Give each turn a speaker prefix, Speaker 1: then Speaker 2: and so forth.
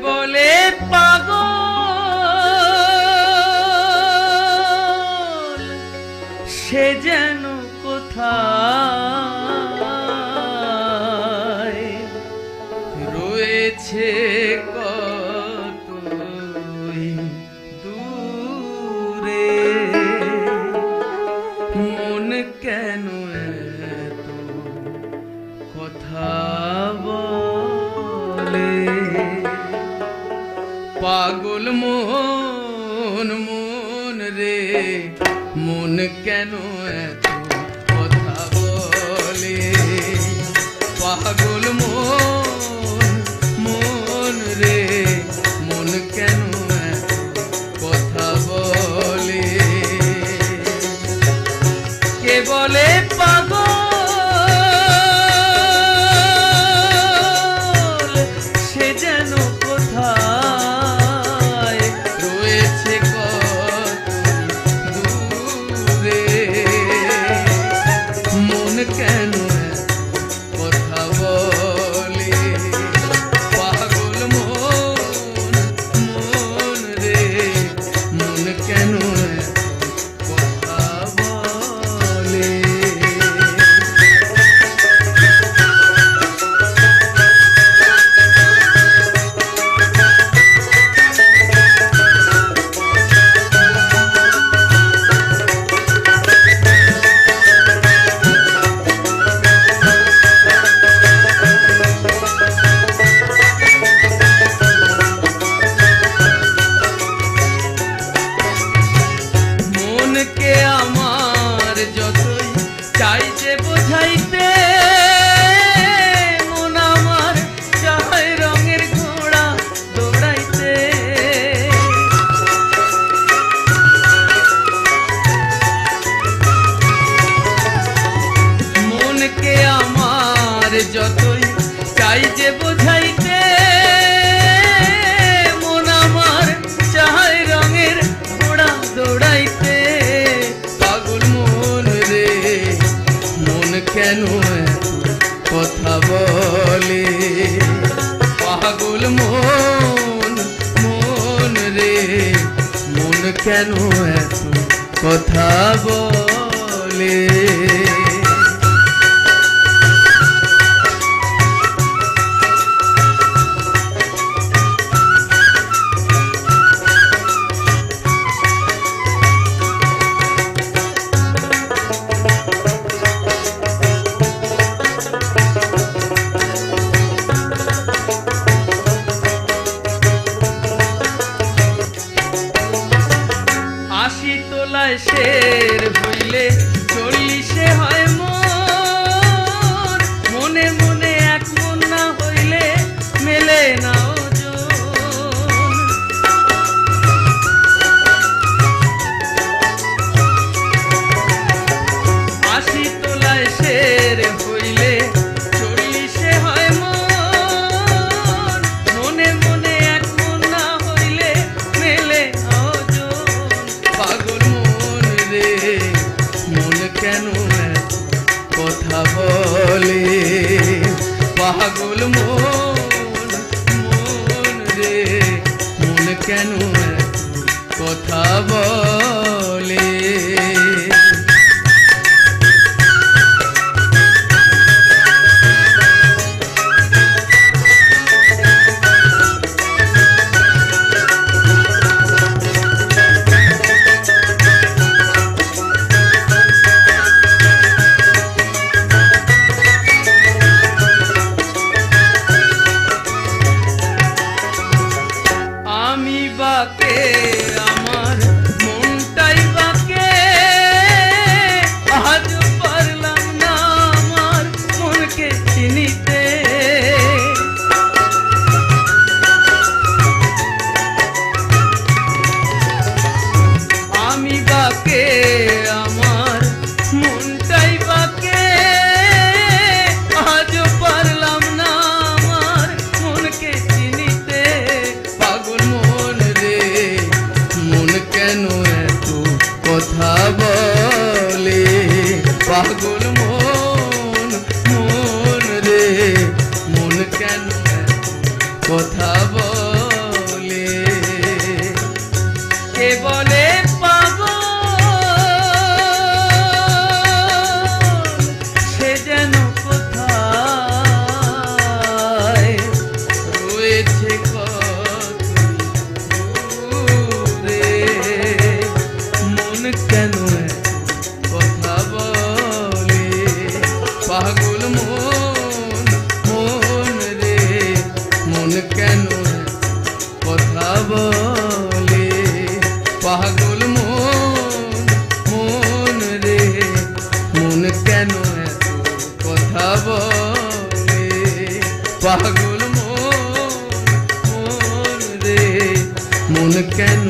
Speaker 1: বলে পাগল সে যেন কোথায় রয়েছে কত দূরে মন কেন এত কথা বলে পাগল মন মন রে মন কেন এত কথা বলে পাগল মন মন রে মন কেন এত কথা বলে কে বলে পাগল সে যেন কোথায় রয়েছে কত দূরে মন কেন কথা বলে পাগল মন মন রে মন কেন কথা বলে মনকে আমার যতই চাইছে বোঝাইতে মন আমার চায় রঙের ঘোড়া দৌড়াইতে মনকে আমার যতই চাইছে বোঝাইতে মন আমার চায় রঙের ঘোড়া দৌড়াইতে পাগল মন রে মন কেন এত কথা বলে পাগল মন মন রে মন কেন এত কথা বলে আশি তোলায় শের হইলে 40 হয় মন মনে মনে এক মন না হইলে মেলে না ওজন আশি তোলায় শের হইলে 40 হয় মন মনে মনে এক মন না হইলে মেলে না ওজন পাগল মন রে মন কেন এত কথা বলে পাগল মন মন রে মন কেন এত কথা বলে আমি বাকে আমার মনটাই বাকে আজ পারলাম না আমার মনকে চিনিতে আমি বাকে আমার মনটাই বাকে আজ পারলাম না আমার মনকে চিনিতে পাগল মন রে মন কেন এত কথা বলে পাগল মন মন রে মন কেন এত কথা বলে কেন এত কথা বলে পাগল মন মন রে মন কেন এত কথা বলে পাগল মন মন রে মন কেন এত কথা বলে পাগল মন মন রে মন কেন